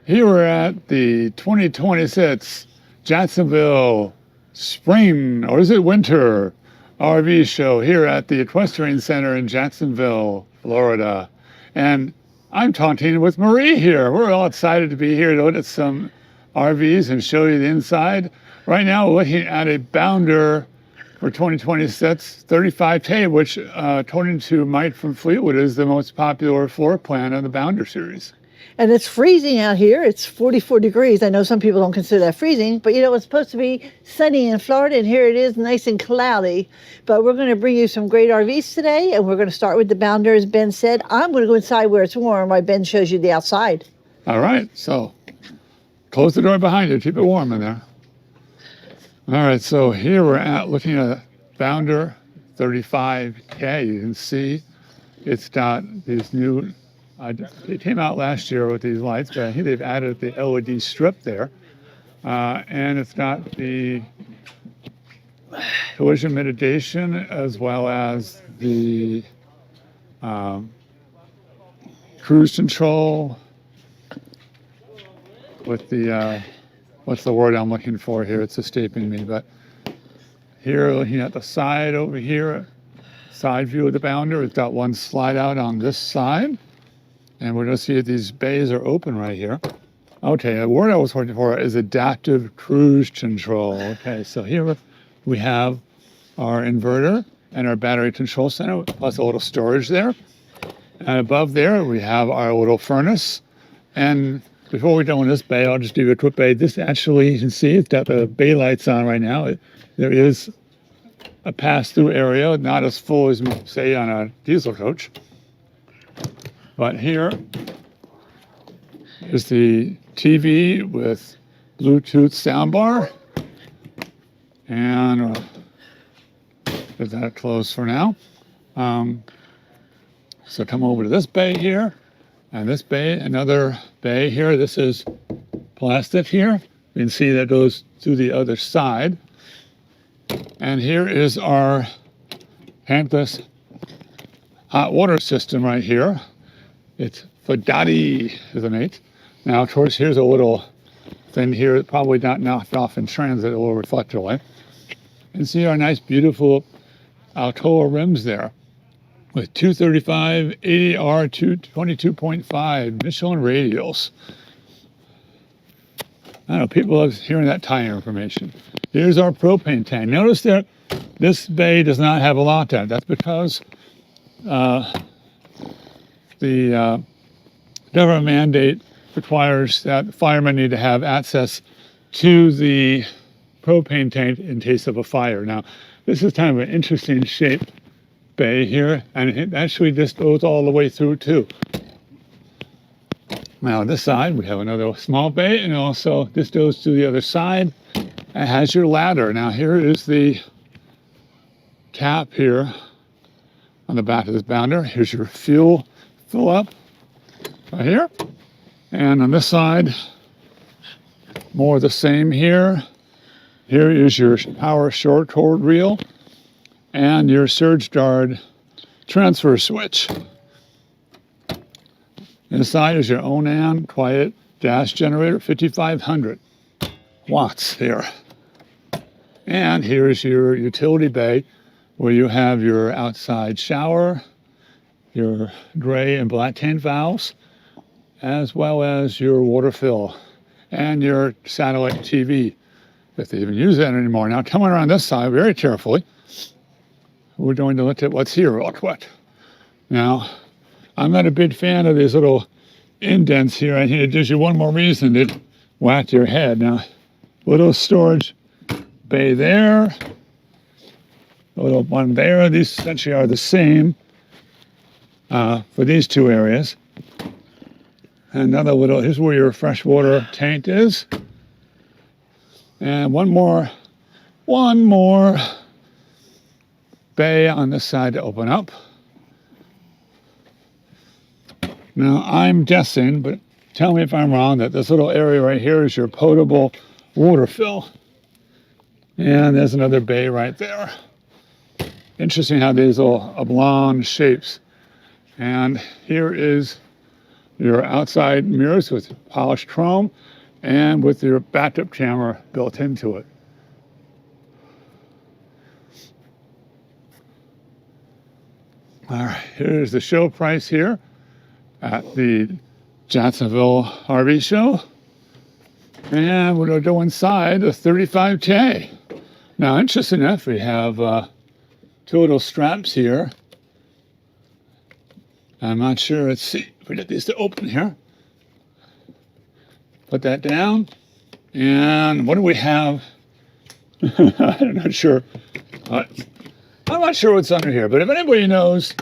Here we're at the 2026 Jacksonville Spring, or is it Winter, RV show here at the Equestrian Center in Jacksonville, Florida. And I'm talking with Marie here. We're all excited to be here to look at some RVs and show you the inside. Right now, we're looking at a Bounder for 2026 35K, which, according to Mike from Fleetwood, is the most popular floor plan of the Bounder series. And it's freezing out here. It's 44 degrees. I know some people don't consider that freezing, but you know, it's supposed to be sunny in Florida, and here it is nice and cloudy. But we're going to bring you some great RVs today, and we're going to start with the Bounder, as Ben said. I'm going to go inside where it's warm while Ben shows you the outside. All right, so close the door behind you. Keep it warm in there. All right, so here we're at looking at Bounder 35K. You can see it's got these new, it came out last year with these lights, but I think they've added the LED strip there. And it's got the collision mitigation as well as the cruise control with the, what's the word I'm looking for here? It's escaping me, but here looking at the side over here, side view of the Bounder, it's got one slide out on this side. And we're going to see if these bays are open right here. Okay, the word I was looking for is adaptive cruise control. Okay, so here we have our inverter and our battery control center, plus a little storage there. And above there, we have our little furnace. And before we go in this bay, I'll just give you a quick bay. This actually, you can see, it's got the bay lights on right now. There is a pass-through area, not as full as, say, on a diesel coach. But here is the TV with Bluetooth soundbar. And get that closed for now. So come over to this bay here. And this bay, another bay here. This is plastic here. You can see that goes to the other side. And here is our tankless hot water system right here. It's Fodati, isn't it? Now, of course, here's a little thing here, probably not knocked off in transit, a little reflector light. And see our nice, beautiful Alcoa rims there with 235 80R 22.5 Michelin radials. I don't know, people love hearing that tire information. Here's our propane tank. Notice that this bay does not have a lockout. That's because the government mandate requires that firemen need to have access to the propane tank in case of a fire. Now, this is kind of an interesting shaped bay here, and it actually just goes all the way through too. Now, on this side, we have another small bay, and also this goes to the other side. It has your ladder. Now, here is the cap here on the back of this Bounder. Here's your fuel fill up right here. And on this side, more of the same here. Here is your power short cord reel and your surge guard transfer switch. Inside is your Onan quiet gas generator, 5,500 watts here. And here is your utility bay where you have your outside shower, your gray and black tank valves, as well as your water fill and your satellite TV, if they even use that anymore. Now, coming around this side very carefully, we're going to look at what's here real quick. Now, I'm not a big fan of these little indents here. I think it gives you one more reason to whack your head. Now, little storage bay there, a little one there. These essentially are the same for these two areas. Another little, here's where your freshwater tank is. And one more bay on this side to open up. Now, I'm guessing, but tell me if I'm wrong, that this little area right here is your potable water fill. And there's another bay right there. Interesting how these little oblong shapes. And here is your outside mirrors with polished chrome and with your backup camera built into it. All right, here's the show price here at the Jacksonville RV show. And we're going to go inside the $35K. Now, interesting enough, we have two little straps here. I'm not sure. Let's see if we get these to open here. Put that down. And what do we have? I'm not sure. I'm not sure what's under here, but if anybody knows,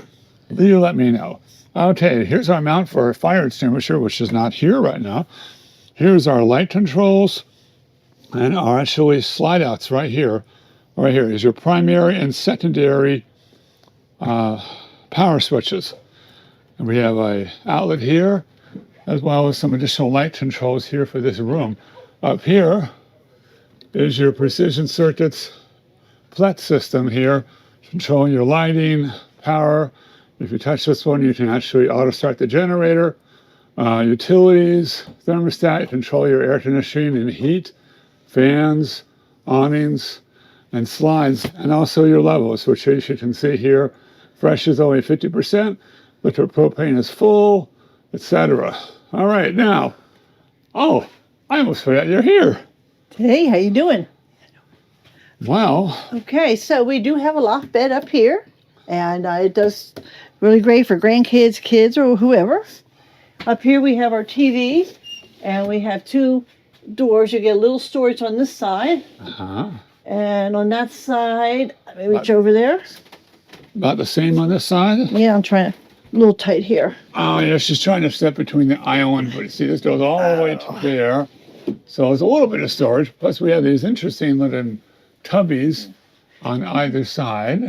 you let me know. Okay, here's our mount for our fire extinguisher, which is not here right now. Here's our light controls and our actually slide outs right here. Right here is your primary and secondary power switches. And we have a outlet here, as well as some additional light controls here for this room. Up here is your precision circuits flat system here, controlling your lighting, power. If you touch this one, you can actually auto start the generator. Utilities, thermostat, control your air conditioning and heat, fans, awnings, and slides, and also your levels, which as you can see here, fresh is only 50%, liquid propane is full, etc. All right, now, oh, I almost forgot you're here. Hey, how you doing? Wow. Okay, so we do have a loft bed up here, and it does really great for grandkids, kids, or whoever. Up here we have our TV, and we have two doors. You get a little storage on this side. Uh-huh. And on that side, let me reach over there. About the same on this side? Yeah, I'm trying to, a little tight here. Oh, yeah, she's trying to step between the island, but you see, this goes all the way to there. So there's a little bit of storage. Plus, we have these interesting little tubbies on either side.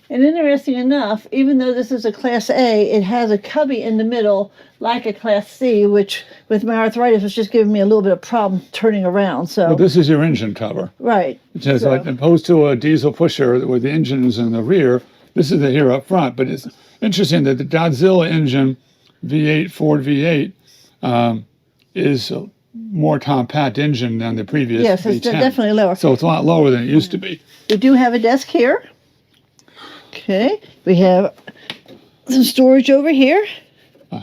And interesting enough, even though this is a Class A, it has a cubby in the middle like a Class C, which with my arthritis was just giving me a little bit of problem turning around. So well, this is your engine cover. Right. It says, like, opposed to a diesel pusher where the engine is in the rear, this is the here up front. But it's interesting that the Godzilla engine, V8, Ford V8, is a more compact engine than the previous yes, V10. it's definitely lower. So it's a lot lower than it used to be. We do have a desk here. Okay, we have some storage over here.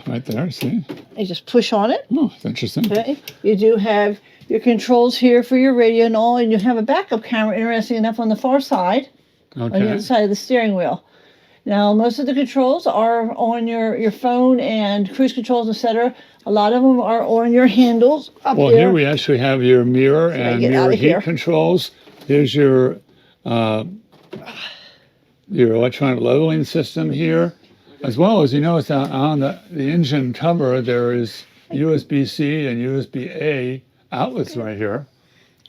Right there, see? You just push on it. Oh, that's interesting. Okay, you do have your controls here for your radio and all, and you have a backup camera, interesting enough, on the far side, on the other side of the steering wheel. Now, most of the controls are on your phone and cruise controls, etc. A lot of them are on your handles up well, here. Here we actually have your mirror and mirror heat controls. Here's your electronic leveling system here, as well as, you notice on the engine cover, there is USB-C and USB-A outlets right here.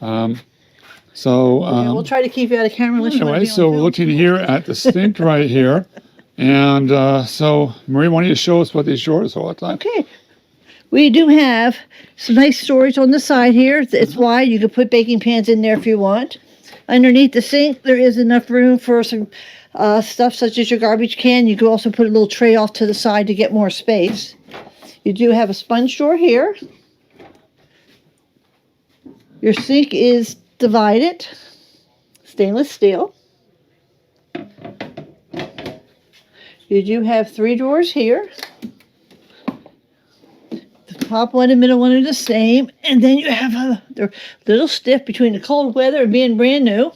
We'll try to keep you out of camera. Anyway, so we're looking here at the sink right here. And so, Marie, why don't you show us what these drawers are all the time? Okay. We do have some nice storage on the side here. It's wide. You can put baking pans in there if you want. Underneath the sink, there is enough room for some stuff such as your garbage can. You can also put a little tray off to the side to get more space. You do have a sponge drawer here. Your sink is divided, stainless steel. You do have 3 drawers here. The top one and middle one are the same. And then you have they're a little stiff between the cold weather and being brand new.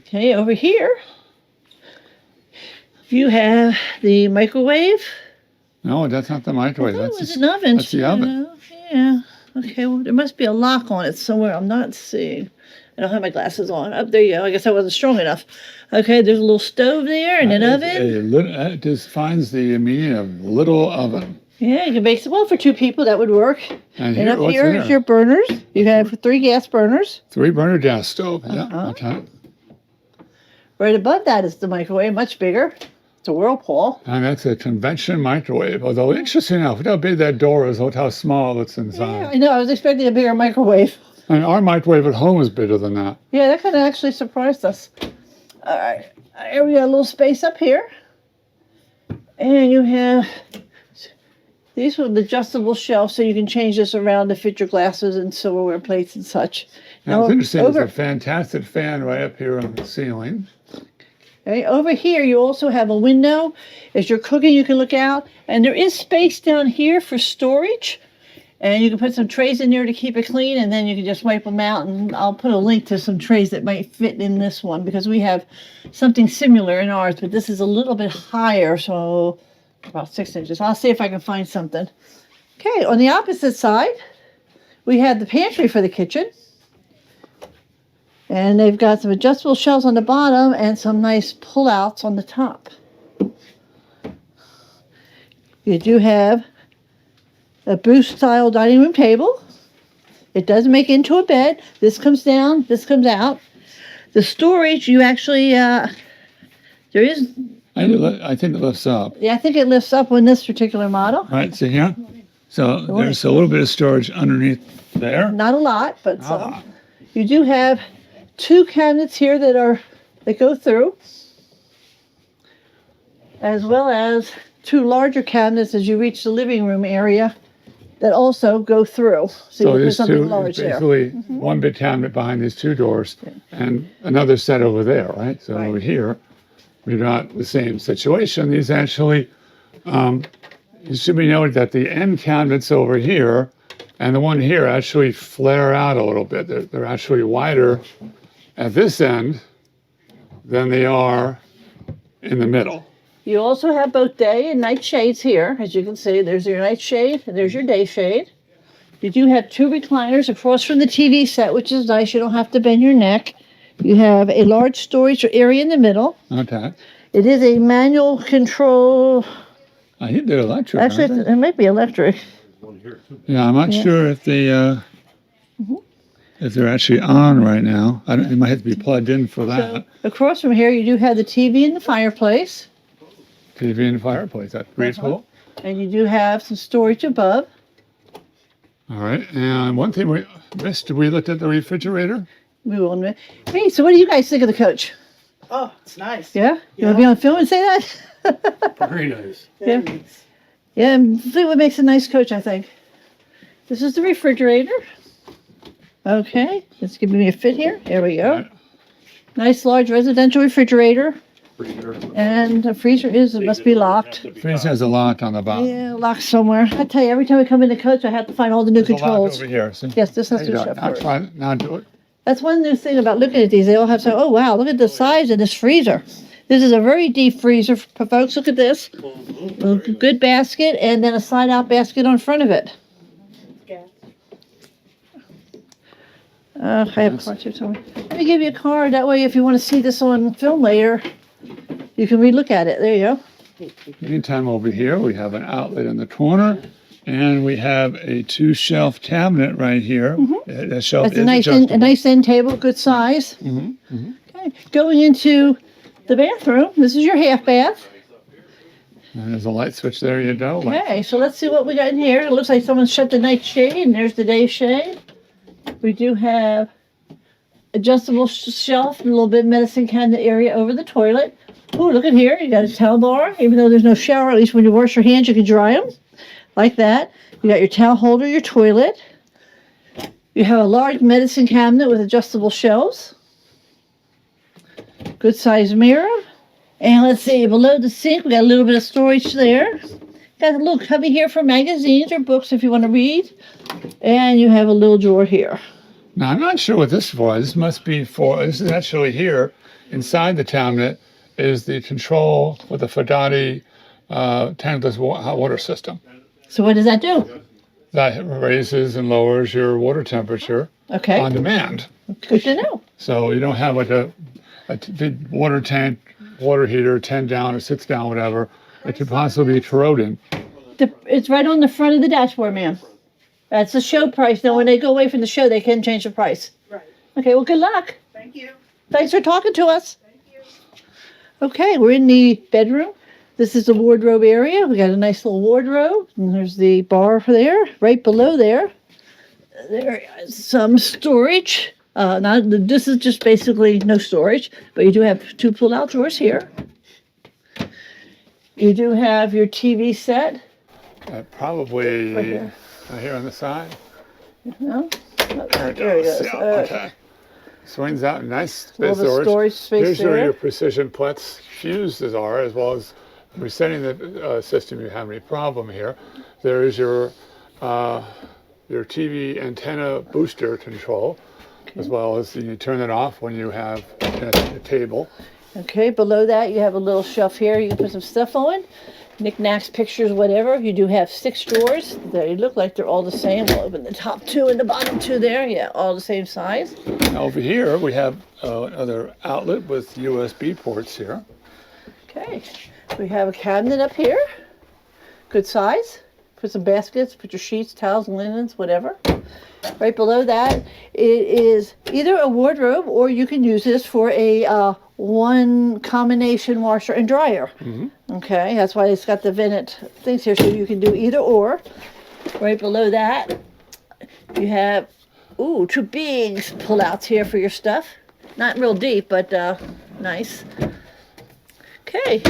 Okay, over here, you have the microwave. No, that's not the microwave. That was an oven. That's the oven. Yeah. Okay, well, there must be a lock on it somewhere. I'm not seeing. I don't have my glasses on. Up there you go. I guess I wasn't strong enough. Okay, there's a little stove there and an oven. It defines the meaning of little oven. Yeah, you can bake some. Well, for 2 people, that would work. And up here is your burners. You have 3 gas burners. 3-burner gas stove. Yeah, okay. Right above that is the microwave, much bigger. It's a Whirlpool. And that's a convention microwave. Although, interesting enough, look how big that door is, look how small it's inside. Yeah, I know. I was expecting a bigger microwave. And our microwave at home is bigger than that. Yeah, that kind of actually surprised us. All right. Here we got a little space up here. And you have These are the adjustable shelves, so you can change this around to fit your glasses and silverware plates and such. Now, it's interesting. There's a fantastic fan right up here on the ceiling. Okay, over here, you also have a window. As you're cooking, you can look out. And there is space down here for storage. And you can put some trays in there to keep it clean, and then you can just wipe them out. And I'll put a link to some trays that might fit in this one, because we have something similar in ours, but this is a little bit higher, so about 6 inches. I'll see if I can find something. Okay, on the opposite side, we have the pantry for the kitchen. And they've got some adjustable shelves on the bottom and some nice pullouts on the top. You do have a booth-style dining room table. It does make into a bed. This comes down, this comes out. The storage, you actually, there is... I think it lifts up. Yeah, I think it lifts up on this particular model. All right, see here? So there's a little bit of storage underneath there. Not a lot, but some. You do have 2 cabinets here that go through, as well as 2 larger cabinets as you reach the living room area that also go through. So there's basically one big cabinet behind these 2 doors and another set over there, right? So over here, we've got the same situation. These actually, it should be noted that the end cabinets over here and the one here actually flare out a little bit. They're actually wider at this end than they are in the middle. You also have both day and night shades here. As you can see, there's your night shade and there's your day shade. You do have 2 recliners across from the TV set, which is nice. You don't have to bend your neck. You have a large storage area in the middle. Okay. It is a manual control. I think they're electric. Actually, it might be electric. Yeah, I'm not sure if they if they're actually on right now. It might have to be plugged in for that. So, across from here, you do have the TV and the fireplace. TV and fireplace. That's pretty cool. And you do have some storage above. All right. And one thing we missed, we looked at the refrigerator. We will admit. Hey, so what do you guys think of the coach? Oh, it's nice. Yeah? You want to be on film and say that? Very nice. Yeah. Yeah, Fleetwood makes a nice coach, I think. This is the refrigerator. Okay, it's giving me a fit here. There we go. Right. Nice large residential refrigerator. And the freezer must be locked. Freezer has a lock on the bottom. Yeah, locked somewhere. I tell you, every time we come in the coach, I have to find all the new There's controls. a lock over here. See? Yes, this has to There you shut go. Now first. try, now do it. That's one new thing about looking at these. They all have some, oh wow, look at the size of this freezer. This is a very deep freezer for folks. Look at this. A good basket and then a slide out basket on front of it. I have cards here somewhere. Let me give you a card. That way, if you want to see this on film later, you can relook at it. There you go. Meantime, over here, we have an outlet in the corner, and we have a 2-shelf cabinet right here. That shelf That's is a nice end table, good size. Okay. Going into the bathroom. This is your half bath. And there's a light switch there. You go. Okay, so let's see what we got in here. It looks like someone shut the night shade, and there's the day shade. We do have adjustable shelf, a little bit medicine cabinet area over the toilet. Oh, look at here. You got a towel bar. Even though there's no shower, at least when you wash your hands, you can dry them. Like that. You got your towel holder, your toilet. You have a large medicine cabinet with adjustable shelves. Good sized mirror. And let's see, below the sink, we got a little bit of storage there. Got a little cubby here for magazines or books if you want to read. And you have a little drawer here. Now, I'm not sure what this is for. This must be for, this is actually here, inside the cabinet, is the control for the Fedati tankless hot water system. So what does that do? That raises and lowers your water temperature Okay. on demand. Good to know. So you don't have like a big water tank, water heater, 10 down or 6 down, whatever. It could possibly be corroding. It's right on the front of the dashboard, ma'am. That's the show price. Now, when they go away from the show, they can change the price. Right. Okay, well, good luck. Thank you. Thanks for talking to us. Thank you. Okay, we're in the bedroom. This is the wardrobe area. We got a nice little wardrobe. And there's the bar there, right below there. There is some storage. This is just basically no storage, but you do have 2 pull-out drawers here. You do have your TV set. Probably Right here. here on the side. No? There it There it goes. goes. Yeah, Okay. okay. Swings out nice A little bit of storage space Here's where there. your precision plex fuses are, as well as resetting the system. You have any problem here? There is your TV antenna booster control, as well as you turn it off when you have a table. Okay, below that you have a little shelf here you can put some stuff on. Knickknacks, pictures, whatever. You do have 6 drawers. They look like they're all the same. We'll open the top 2 and the bottom 2 there. Yeah, all the same size. Now over here we have another outlet with USB ports here. Okay, we have a cabinet up here. Good size. Put some baskets, put your sheets, towels, linens, whatever. Right below that, it is either a wardrobe or you can use this for a one combination washer and dryer. Okay, that's why it's got the vented things here, so you can do either or. Right below that, you have, 2 big pullouts here for your stuff. Not real deep, but nice. Okay,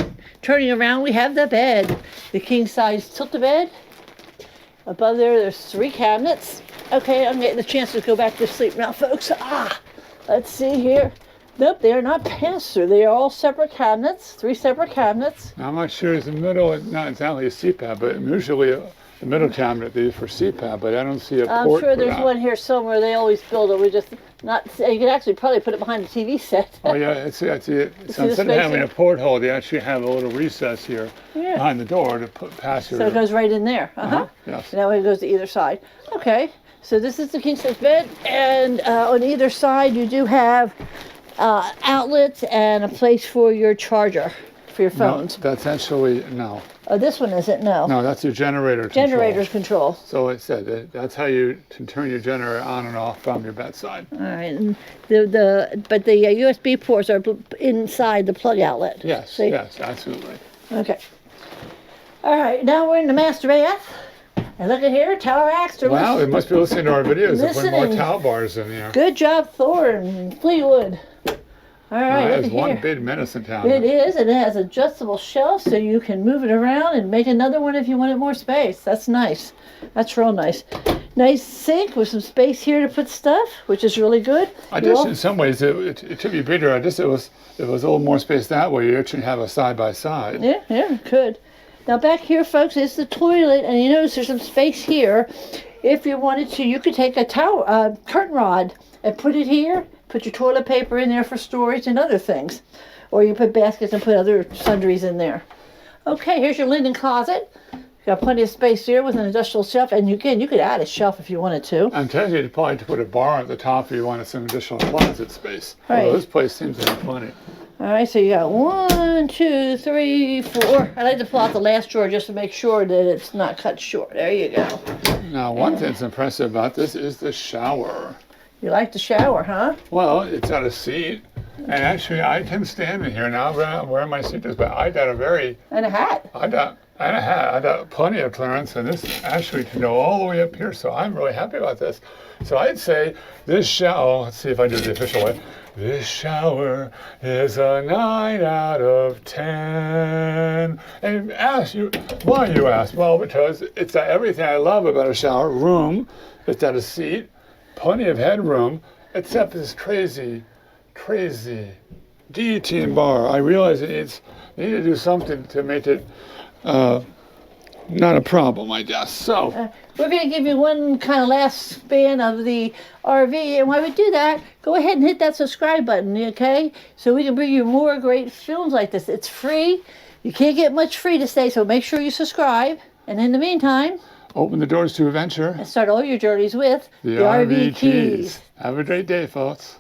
turning around, we have the bed. The king size tilt-a-bed. Above there, there's 3 cabinets. Okay, I'm getting the chance to go back to sleep now, folks. Let's see here. Nope, they are not pass-through. They are all separate cabinets, 3 separate cabinets. Now, I'm not sure it's the middle, not exactly a CPAP, but usually the middle cabinet they use for CPAP, but I don't see a I'm port sure for there's that. one here somewhere. They always build it. We just not. You could actually probably put it behind the TV set. Oh yeah, I see it. So the instead of space having here? a porthole, they actually have a little recess here Yeah. behind the door to pass your... So it goes right in there. Yes. And that way it goes to either side. Okay. So this is the king size bed, and on either side you do have outlets and a place for your charger for your No, phones. that's actually, no. Oh, this one isn't. No. No, that's your generator control. Generator's control. So it said that's how you can turn your generator on and off from your bedside. All right. And but the USB ports are inside the plug outlet. Yes, See? yes, absolutely. Okay. All right. Now we're in the master bath. And look at here, towel racks. Wow, they must be listening to our videos and put more Listening. towel bars in there. Good job, Thor and Fleetwood. All right, That look is at one here. big medicine town. It is, and it has adjustable shelves, so you can move it around and make another one if you wanted more space. That's nice. That's real nice. Nice sink with some space here to put stuff, which is really good. I You guess all- in some ways it could be bigger. I guess it was a little more space that way. You actually have a side by side. Yeah, could. Now back here, folks, is the toilet, and you notice there's some space here. If you wanted to, you could take a curtain rod and put it here. Put your toilet paper in there for storage and other things. Or you put baskets and put other sundries in there. Okay, here's your linen closet. Got plenty of space here with an industrial shelf, and you could add a shelf if you wanted to. I'm telling you, probably to put a bar at the top if you wanted some additional closet space. Right. Although this place seems to have plenty. All right, so you got 1, 2, 3, 4. I like to pull out the last drawer just to make sure that it's not cut short. There you go. Now, one thing that's impressive about this is the shower. You like to shower, huh? Well, it's got a seat, and actually I can stand in here now. I'm wearing my seaters, but I got And a hat. I got plenty of clearance, and this actually can go all the way up here. So I'm really happy about this. So I'd say this shower. Let's see if I do it the official way. This shower is a 9 out of 10. And ask you, why you ask? Well, because it's got everything I love about a shower. Room, it's got a seat, plenty of headroom, except this crazy guillotine bar. I realize they need to do something to make it not a problem, I guess. So. We're going to give you one kind of last span of the RV, and while we do that, go ahead and hit that subscribe button, okay? So we can bring you more great films like this. It's free. You can't get much free to stay, so make sure you subscribe. And in the meantime, Open the doors to adventure. and start all your journeys with The RV Keys. Have a great day, folks.